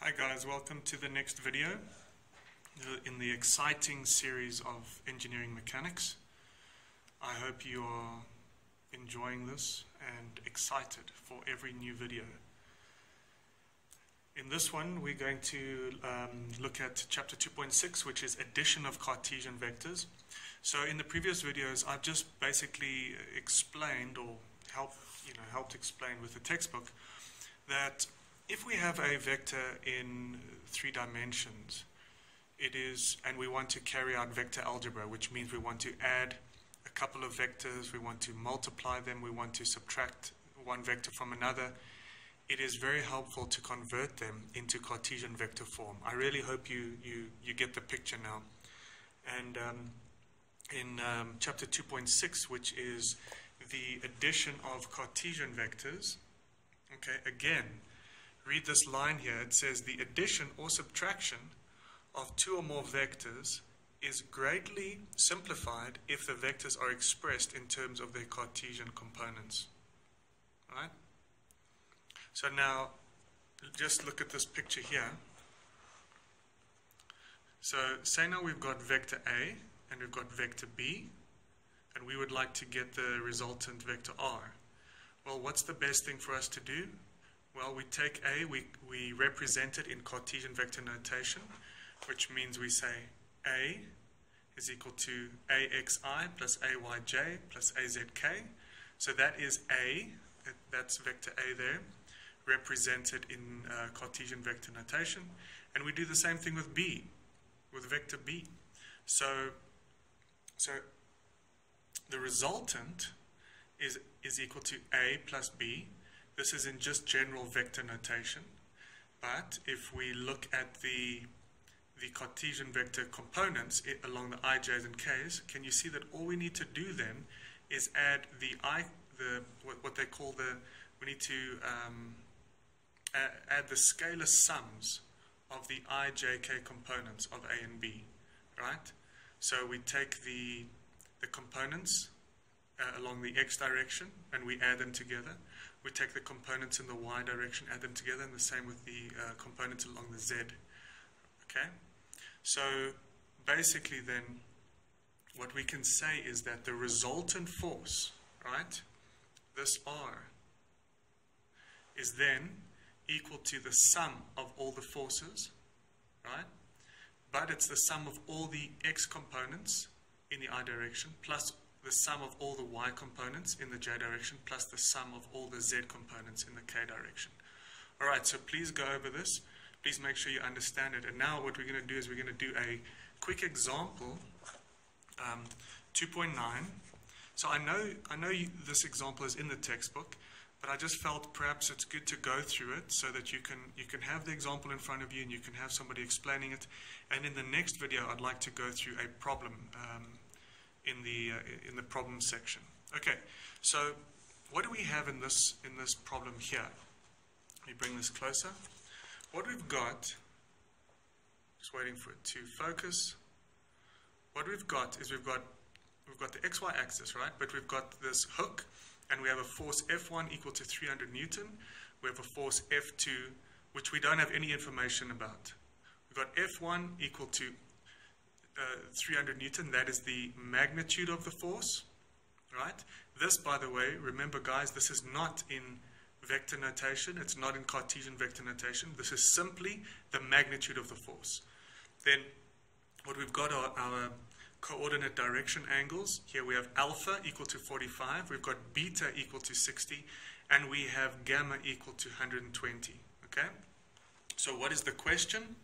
Hi guys, welcome to the next video in the exciting series of engineering mechanics. I hope you are enjoying this and excited for every new video. In this one we're going to look at chapter 2.6, which is addition of Cartesian vectors. So in the previous videos I've just basically explained or helped explain with the textbook that if we have a vector in 3 dimensions, and we want to carry out vector algebra, which means we want to add a couple of vectors, we want to multiply them, we want to subtract one vector from another, it is very helpful to convert them into Cartesian vector form. I really hope you get the picture now. And in chapter 2.6, which is the addition of Cartesian vectors, okay, again, read this line here. It says the addition or subtraction of 2 or more vectors is greatly simplified if the vectors are expressed in terms of their Cartesian components. Right? So now, just look at this picture here. So say now we've got vector A and we've got vector B, and we would like to get the resultant vector R. Well, what's the best thing for us to do? Well, we take A, we represent it in Cartesian vector notation, which means we say A is equal to AXI plus AYJ plus AZK. So that is A, that's vector A there, represented in Cartesian vector notation. And we do the same thing with B, with vector B. So the resultant is equal to A plus B. This is in just general vector notation, but if we look at the Cartesian vector components along the ij's and k's, can you see that all we need to do then is add what they call we need to add the scalar sums of the I, J, K components of A and B, right? So we take the components along the x direction and we add them together. We take the components in the y direction, add them together, and the same with the components along the z. Okay? So basically then, what we can say is that the resultant force, right, this R, is then equal to the sum of all the forces, right? But it's the sum of all the x components in the I direction plus the sum of all the y components in the j direction plus the sum of all the z components in the k direction. Alright, so please go over this. Please make sure you understand it. And now what we're going to do is we're going to do a quick example, 2.9. So I know this example is in the textbook, but I just felt perhaps it's good to go through it so that you can have the example in front of you and you can have somebody explaining it. And in the next video, I'd like to go through a problem in the problem section. Okay, so what do we have in this problem here? Let me bring this closer. What we've got, just waiting for it to focus. What we've got is we've got the XY axis, right? But we've got this hook, and we have a force F1 equal to 300 Newton. We have a force F2, which we don't have any information about. We've got F1 equal to 300 Newton, that is the magnitude of the force, right? This, by the way, remember guys, this is not in vector notation, it's not in Cartesian vector notation, this is simply the magnitude of the force. Then what we've got are our coordinate direction angles. Here we have alpha equal to 45, we've got beta equal to 60, and we have gamma equal to 120, okay? So what is the question?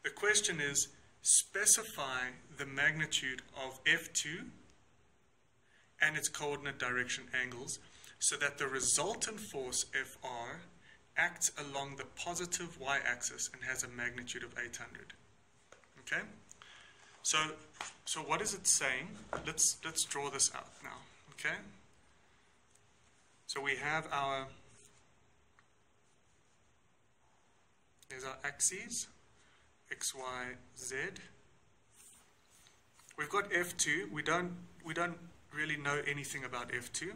The question is, specify the magnitude of F2 and its coordinate direction angles so that the resultant force Fr acts along the positive y-axis and has a magnitude of 800. Okay? So what is it saying? Let's draw this out now. Okay? So we have here's our axes. X, Y, Z. We've got F2. We don't really know anything about F2,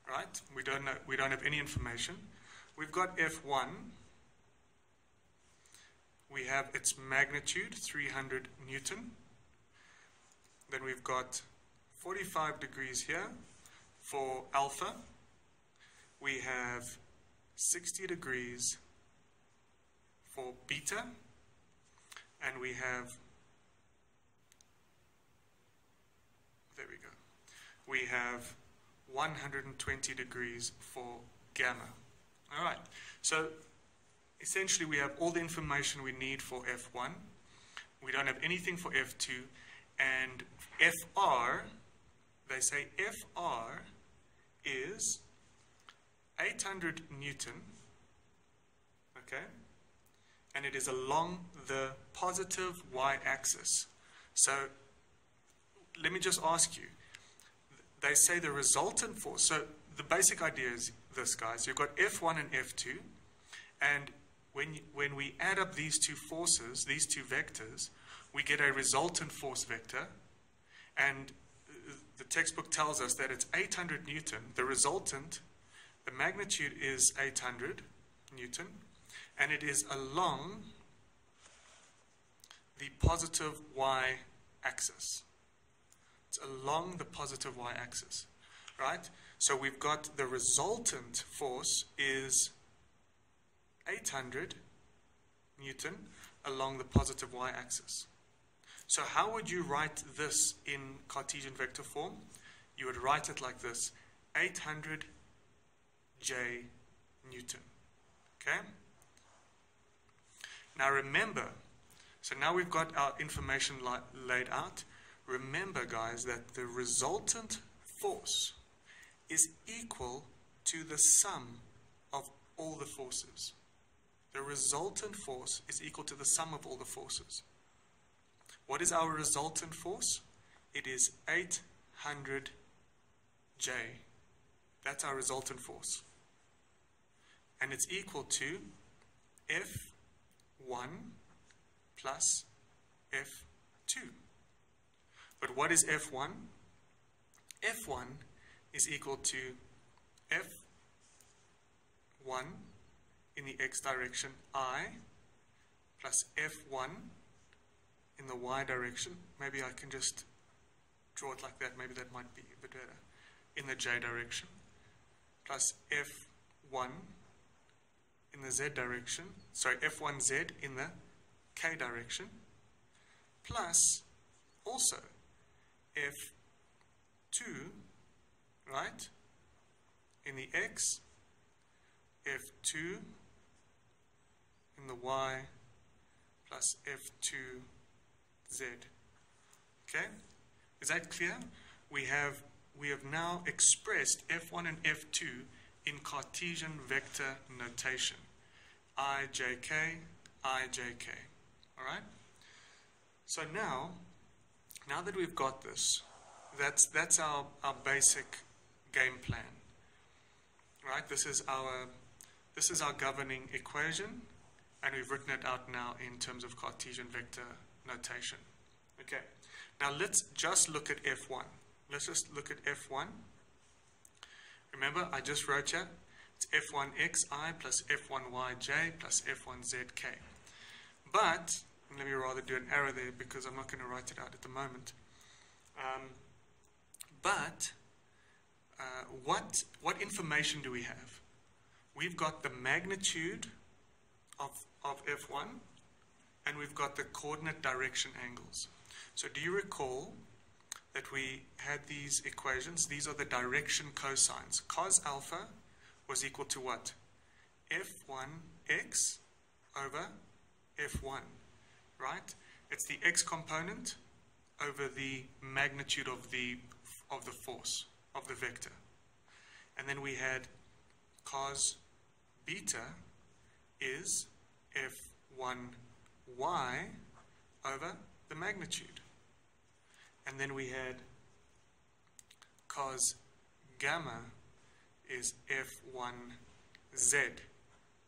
right? We don't have any information. We've got F1, we have its magnitude, 300 Newton. Then we've got 45 degrees here for alpha. We have 60 degrees for beta. And we have, there we go, we have 120 degrees for gamma. All right, so essentially we have all the information we need for F1. We don't have anything for F2. And FR, they say FR is 800 Newton, okay? And it is along the positive y-axis. So let me just ask you, they say the resultant force, so the basic idea is this, guys. You've got F1 and F2, and when we add up these two forces, these two vectors, we get a resultant force vector, and the textbook tells us that it's 800 Newton. The resultant, the magnitude is 800 Newton, and it is along the positive y-axis. It's along the positive y-axis, right? So we've got the resultant force is 800 Newton along the positive y-axis. So how would you write this in Cartesian vector form? You would write it like this, 800 J Newton, okay? Now remember, so now we've got our information laid out. Remember, guys, that the resultant force is equal to the sum of all the forces. The resultant force is equal to the sum of all the forces. What is our resultant force? It is 800 J. That's our resultant force. And it's equal to F1 plus F2. But what is F1? F1 is equal to F1 in the x direction, I, plus F1 in the y direction. Maybe I can just draw it like that. Maybe that might be a bit better. In the j direction, plus F1 in the z direction. Sorry, F1z in the k direction, plus also F2, right, in the x, F2 in the y, plus F2z. Okay? Is that clear? We have now expressed F1 and F2 in Cartesian vector notation. ijk, ijk. All right? So now that we've got this, that's our basic game plan. Right? This is our governing equation, and we've written it out now in terms of Cartesian vector notation. Okay. Now let's just look at F1. Let's just look at F1. Remember, I just wrote here, it's F1xi plus F1yj plus F1zk. But, let me rather do an arrow there because I'm not going to write it out at the moment. What information do we have? We've got the magnitude of F1, and we've got the coordinate direction angles. So do you recall that we had these equations? These are the direction cosines. Cos alpha was equal to what? F1x over F1, right? It's the x component over the magnitude of the force, of the vector. And then we had cos beta is F1y over the magnitude. And then we had cos gamma is F1z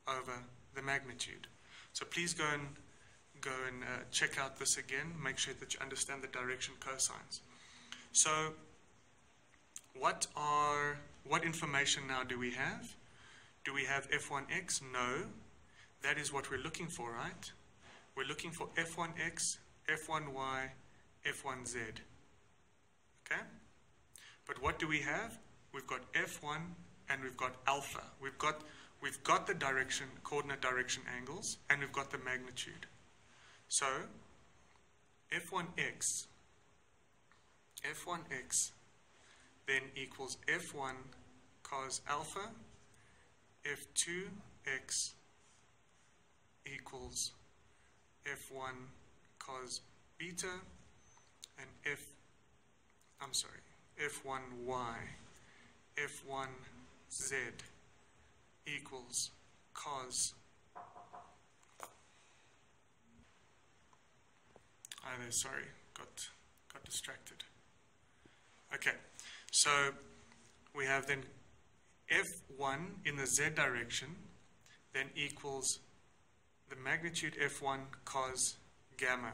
over the magnitude. So please go and check out this again. Make sure that you understand the direction cosines. So what information now do we have? Do we have F1x? No. That is what we're looking for, right? we're looking for f1x, f1y, f1z. Okay? But what do we have? We've got f1 and we've got alpha. We've got the direction, coordinate direction angles, and we've got the magnitude. So f1x then equals f1 cos alpha, f2x equals f1 cos beta, and f1y, f1z equals cos. Sorry, got distracted. Okay, so we have then f1 in the z direction then equals the magnitude f1 cos gamma.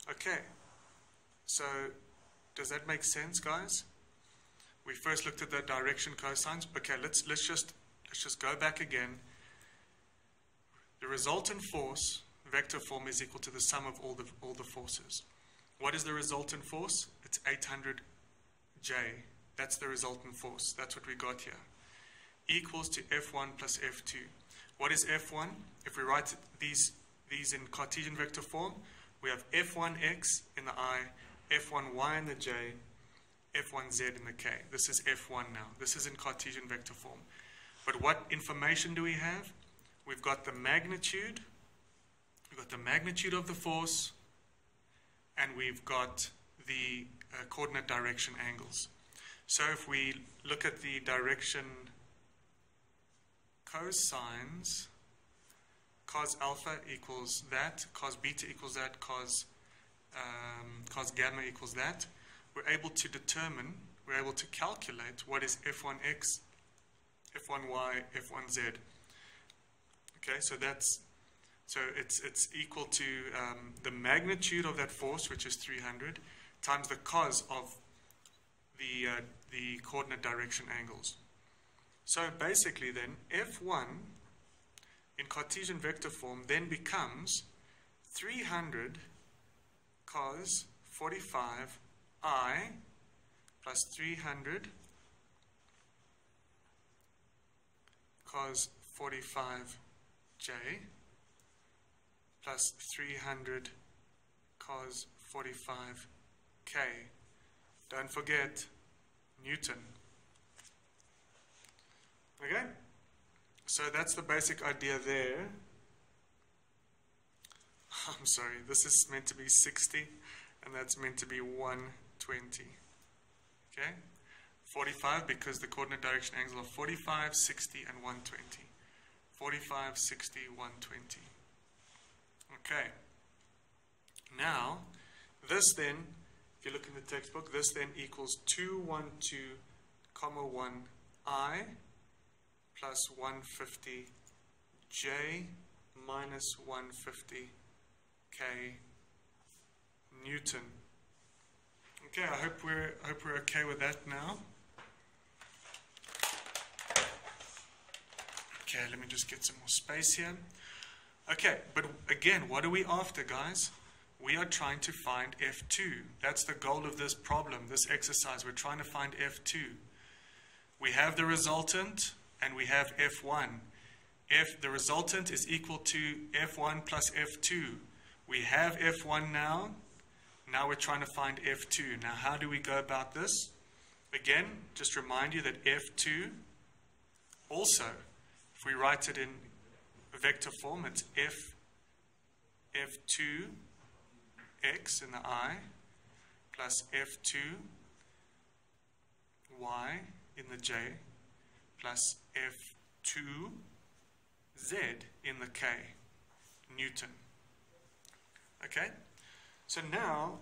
Okay, so does that make sense, guys? We first looked at the direction cosines. Okay, let's just go back again. The resultant force, vector form, is equal to the sum of all the forces. What is the resultant force? It's 800J. That's the resultant force. That's what we got here. Equals to F1 plus F2. What is F1? If we write these in Cartesian vector form, we have F1x in the I, F1y in the j, F1z in the k. This is F1 now. This is in Cartesian vector form. But what information do we have? We've got the magnitude. We've got the magnitude of the force, and we've got the coordinate direction angles. So if we look at the direction cosines, cos alpha equals that, cos beta equals that, cos gamma equals that, we're able to determine, we're able to calculate what is f1x, f1y, f1z. Okay, so it's equal to the magnitude of that force, which is 300, times the cos of the coordinate direction angles. So basically then, F1 in Cartesian vector form then becomes 300 cos 45I plus 300 cos 45J plus 300 cos 45K. Don't forget Newton. Okay? So that's the basic idea there. I'm sorry, this is meant to be 60 and that's meant to be 120. Okay? 45 because the coordinate direction angles are 45, 60, and 120. 45, 60, 120. Okay. Now, this then, if you look in the textbook, this then equals 212, 1I plus 150 J minus 150 K Newton. Okay, I hope we're okay with that now. Okay, let me just get some more space here. Okay, but again, what are we after, guys? We are trying to find F2. That's the goal of this problem, this exercise. We're trying to find F2. We have the resultant and we have F1. The resultant is equal to F1 plus F2. We have F1 now. Now we're trying to find F2. Now how do we go about this? Again, just remind you that F2 also, if we write it in vector form, it's F2x in the I plus F2y in the j plus F2z in the k Newton. Okay? So now,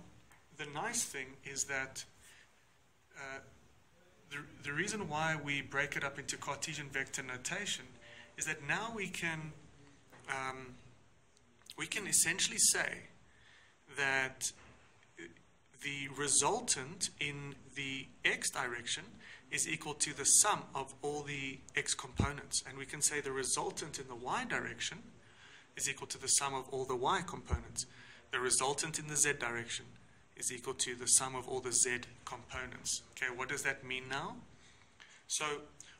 the nice thing is that the reason why we break it up into Cartesian vector notation is that now we can essentially say that the resultant in the x direction is equal to the sum of all the x components. And we can say the resultant in the y direction is equal to the sum of all the y components. The resultant in the z direction is equal to the sum of all the z components. Okay, what does that mean now? So,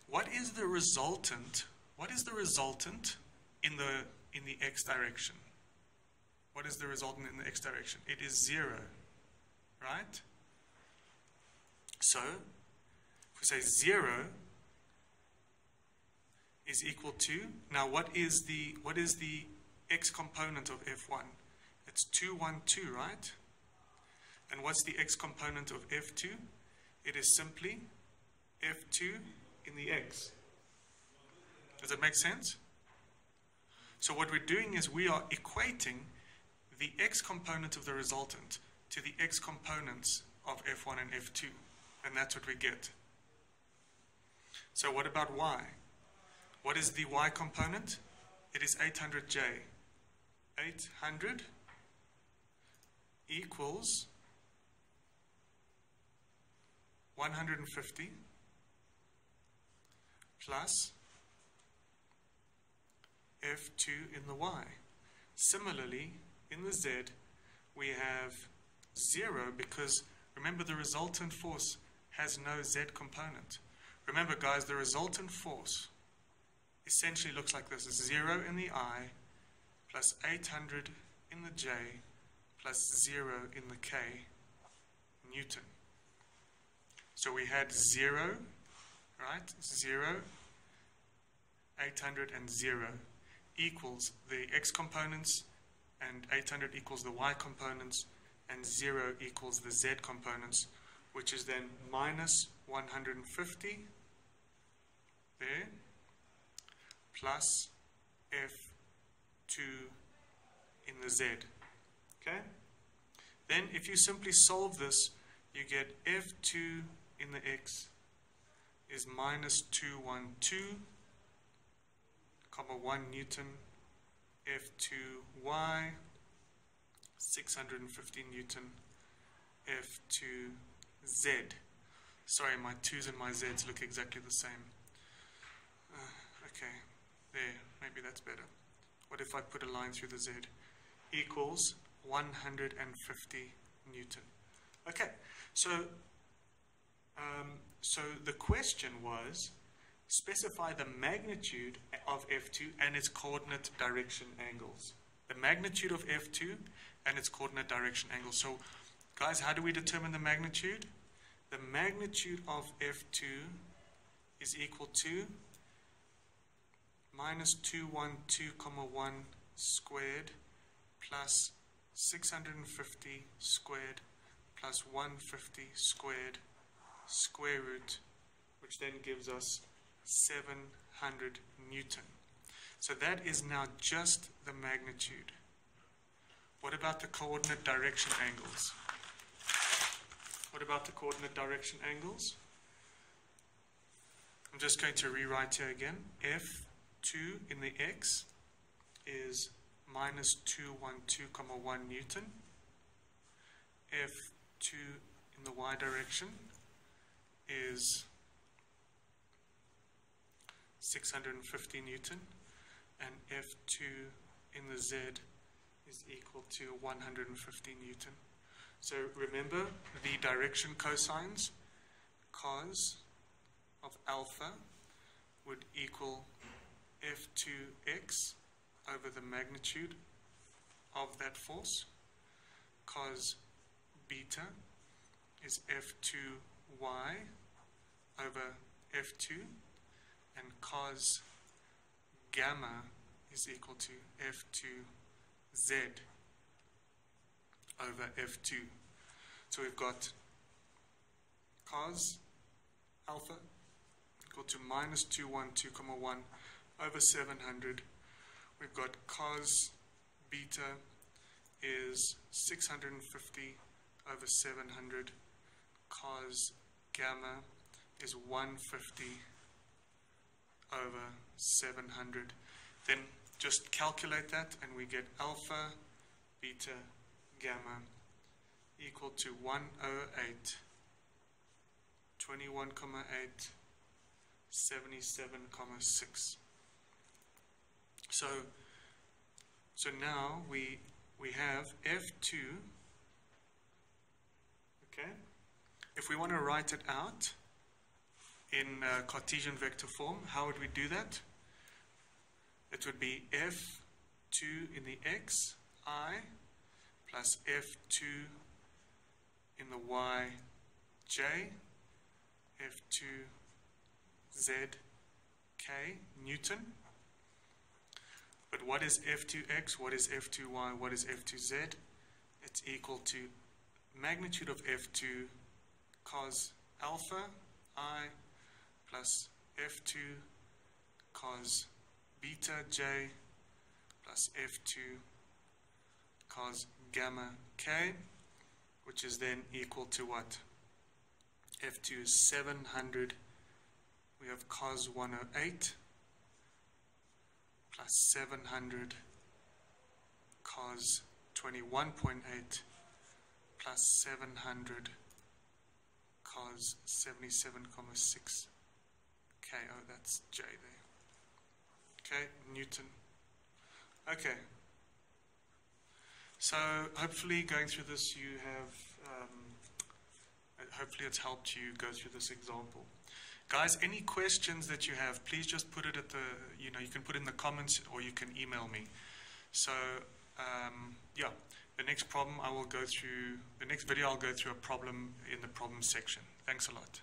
what is the resultant? What is the resultant in the x direction? What is the resultant in the x direction? It is 0, right? So, if we say 0 is equal to, now what is the x component of f1? It's 2, 1, 2, right? And what's the x component of f2? It is simply f2 in the x. Does that make sense? So what we're doing is we are equating the x component of the resultant to the x components of f1 and f2. And that's what we get. So what about y? What is the y component? It is 800j. 800 equals 150 plus f2 in the y. Similarly, in the z, we have 0 because, remember, the resultant force has no z component. Remember, guys, the resultant force essentially looks like this. 0 in the I plus 800 in the j plus 0 in the k Newton. So we had 0, right? 0, 800 and 0 equals the x components, and 800 equals the y components, and 0 equals the z components, which is then minus 150 there, plus f2 in the z. Okay? Then if you simply solve this, you get f2 in the x is minus 212, comma 1 Newton, f2y, 650 Newton, f2z. Sorry, my 2's and my z's look exactly the same. Okay, there, maybe that's better. What if I put a line through the z? Equals 150 Newton. Okay, so the question was, specify the magnitude of F2 and its coordinate direction angles. The magnitude of F2 and its coordinate direction angles. So, guys, how do we determine the magnitude? The magnitude of F2 is equal to minus 212,1 squared plus 650 squared plus 150 squared square root, which then gives us 700 Newton. So that is now just the magnitude. What about the coordinate direction angles? What about the coordinate direction angles? I'm just going to rewrite here again. F2 in the x is minus 212,1 Newton. F2 in the y direction is 650 Newton, and F2 in the z is equal to 150 Newton. So remember the direction cosines. Cos of alpha would equal F2x over the magnitude of that force. Cos beta is F2y over F2, and cos gamma is equal to F2z over F2. So we've got cos alpha equal to minus 212,1 over 700. We've got cos beta is 650 over 700. Cos gamma is 150 over 700. Then just calculate that and we get alpha, beta, gamma equal to 108, 21,8, 77,6. So So now we have F2. Okay. If we want to write it out in Cartesian vector form, how would we do that? It would be F2 in the x, I, plus F2 in the y, j, F2, z, k, Newton. But what is F2x, what is F2y, what is F2z? It's equal to magnitude of F2 cos alpha I plus F2 cos beta j plus F2 cos gamma k, which is then equal to what? F2 is 700. We have cos 108 plus 700 cos 21.8 plus 700 cos 77.6 k. Oh, that's j there. Okay, Newton. Okay. So hopefully going through this you have, hopefully it's helped you go through this example. Guys, any questions that you have, please just put it at the, you can put it in the comments or you can email me. So, yeah, the next problem I will go through, the next video I'll go through a problem in the problem section. Thanks a lot.